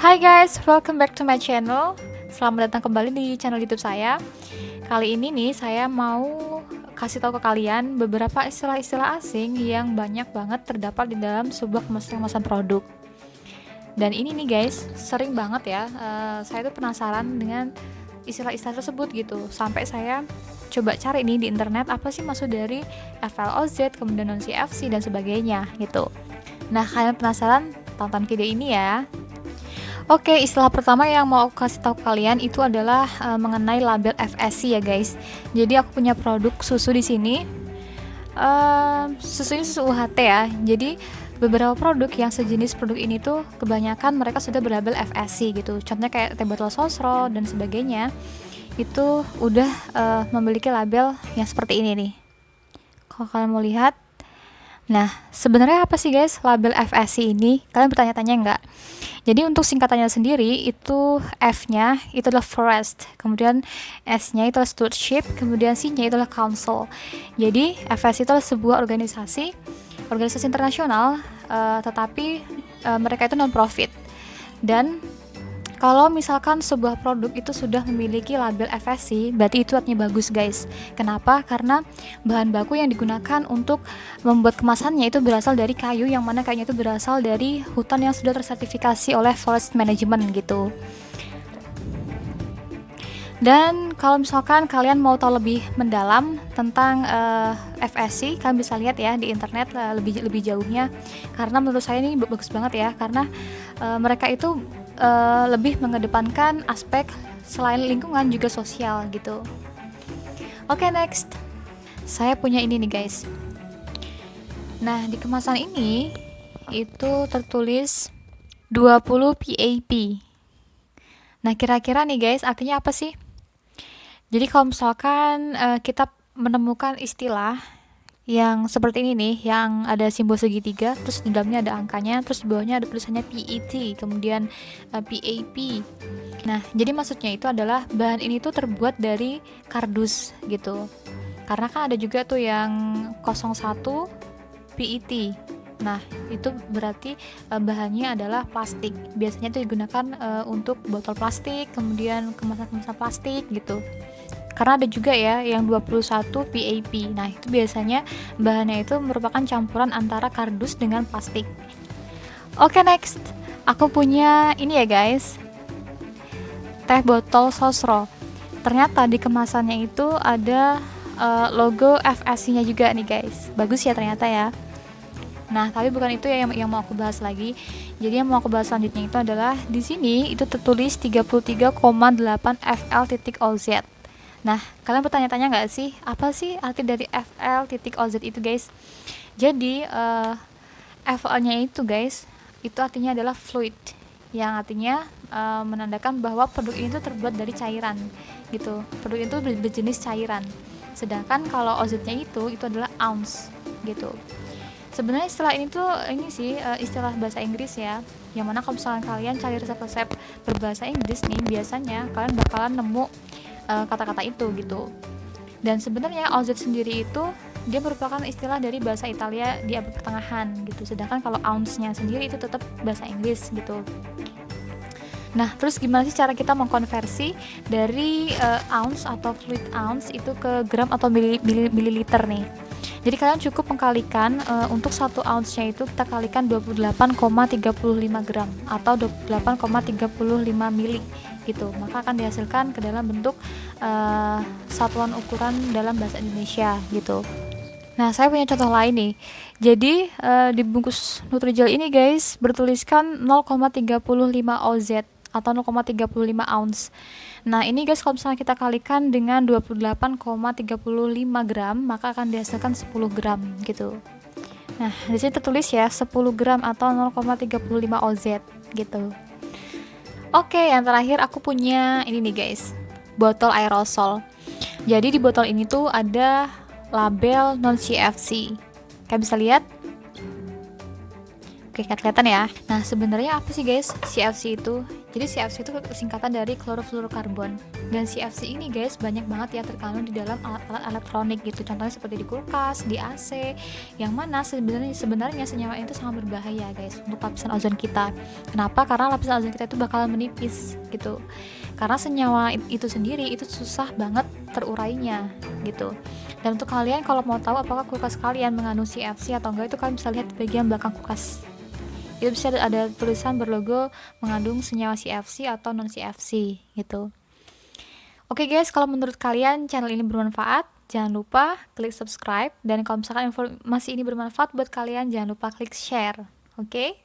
Hai guys, welcome back to my channel. Selamat datang kembali di channel YouTube saya. Kali ini nih saya mau kasih tahu ke kalian beberapa istilah-istilah asing yang banyak banget terdapat di dalam sebuah kemasan produk. Dan ini nih guys, sering banget ya, saya tuh penasaran dengan istilah-istilah tersebut gitu. Sampai saya coba cari nih di internet apa sih maksud dari FLOZ, kemudian non-CFC dan sebagainya gitu. Nah, kalian penasaran? Tonton video ini ya. Oke, istilah pertama yang mau aku kasih tahu kalian itu adalah mengenai label FSC ya guys. Jadi aku punya produk susu di sini. Susu ini susu UHT ya. Jadi beberapa produk yang sejenis produk ini tuh kebanyakan mereka sudah berlabel FSC gitu. Contohnya kayak teh botol sosro dan sebagainya. Itu udah memiliki label yang seperti ini nih. Kalau kalian mau lihat. Nah, sebenarnya apa sih guys label FSC ini? Kalian bertanya-tanya enggak? Jadi untuk singkatannya sendiri itu F-nya itu adalah forest, kemudian S-nya itu adalah stewardship, kemudian C-nya itu adalah council. Jadi FSC itu adalah sebuah organisasi internasional, tetapi mereka itu non-profit. Dan kalau misalkan sebuah produk itu sudah memiliki label FSC, berarti itu artinya bagus guys. Kenapa? Karena bahan baku yang digunakan untuk membuat kemasannya itu berasal dari kayu, yang mana kayunya itu berasal dari hutan yang sudah tersertifikasi oleh Forest Management gitu. Dan kalau misalkan kalian mau tahu lebih mendalam tentang FSC, kalian bisa lihat ya di internet lebih jauhnya. Karena menurut saya ini bagus banget ya, karena mereka itu lebih mengedepankan aspek selain lingkungan juga sosial gitu. Oke, next. Saya punya ini nih guys. Nah, di kemasan ini itu tertulis 20 PAP. Nah, kira-kira nih guys, artinya apa sih? Jadi kalau misalkan kita menemukan istilah yang seperti ini nih, yang ada simbol segitiga, terus di dalamnya ada angkanya, terus di bawahnya ada tulisannya PET, kemudian PAP. Nah, jadi maksudnya itu adalah bahan ini tuh terbuat dari kardus gitu. Karena kan ada juga tuh yang 01 PET. Nah, itu berarti bahannya adalah plastik. Biasanya itu digunakan untuk botol plastik, kemudian kemasan-kemasan plastik gitu. Karena ada juga ya yang 21 PAP. Nah, itu biasanya bahannya itu merupakan campuran antara kardus dengan plastik. Oke, next. Aku punya ini ya, guys. Teh botol sosro. Ternyata di kemasannya itu ada logo FSC-nya juga nih, guys. Bagus ya ternyata ya. Nah, tapi bukan itu ya yang mau aku bahas lagi. Jadi yang mau aku bahas selanjutnya itu adalah di sini itu tertulis 33,8 FL.OZ. Nah, kalian bertanya-tanya nggak sih, apa sih arti dari FL.OZ itu guys? Jadi, FL-nya itu guys, itu artinya adalah fluid, yang artinya menandakan bahwa produk ini tuh terbuat dari cairan, gitu. Produk itu berjenis cairan. Sedangkan kalau OZ-nya itu adalah ounce, gitu. Sebenarnya istilah ini tuh istilah bahasa Inggris ya, yang mana kalau misalnya kalian cari resep-resep berbahasa Inggris nih, biasanya kalian bakalan nemu kata-kata itu gitu. Dan sebenarnya OZ sendiri itu dia merupakan istilah dari bahasa Italia di abad pertengahan gitu. Sedangkan kalau ounce-nya sendiri itu tetap bahasa Inggris gitu. Nah, terus gimana sih cara kita mengkonversi dari ounce atau fluid ounce itu ke gram atau mililiter nih? Jadi kalian cukup mengkalikan untuk 1 ounce-nya itu kita kalikan 28,35 gram atau 28,35 mili gitu. Maka akan dihasilkan ke dalam bentuk satuan ukuran dalam bahasa Indonesia gitu. Nah, saya punya contoh lain nih. Jadi di bungkus Nutrijel ini guys bertuliskan 0,35 OZ atau 0,35 ounce. Nah, ini guys kalau misalnya kita kalikan dengan 28,35 gram, maka akan dihasilkan 10 gram gitu. Nah, di sini tertulis ya 10 gram atau 0,35 OZ gitu. Oke, yang terakhir aku punya ini nih guys, botol aerosol. Jadi di botol ini tuh ada label non-CFC. Kalian bisa lihat? Oke, kelihatan ya. Nah, sebenarnya apa sih guys CFC itu? Jadi CFC itu singkatan dari klorofluorokarbon. Dan CFC ini guys banyak banget ya terkandung di dalam alat-alat elektronik gitu. Contohnya seperti di kulkas, di AC, yang mana sebenarnya senyawa itu sangat berbahaya guys untuk lapisan ozon kita. Kenapa? Karena lapisan ozon kita itu bakalan menipis gitu. Karena senyawa itu sendiri itu susah banget terurainya gitu. Dan untuk kalian kalau mau tahu apakah kulkas kalian mengandung CFC atau enggak, itu kalian bisa lihat di bagian belakang kulkas. Itu bisa ada tulisan berlogo mengandung senyawa CFC atau non CFC gitu. Oke guys, kalau menurut kalian channel ini bermanfaat, jangan lupa klik subscribe, dan kalau misalkan informasi ini bermanfaat buat kalian, jangan lupa klik share. Oke?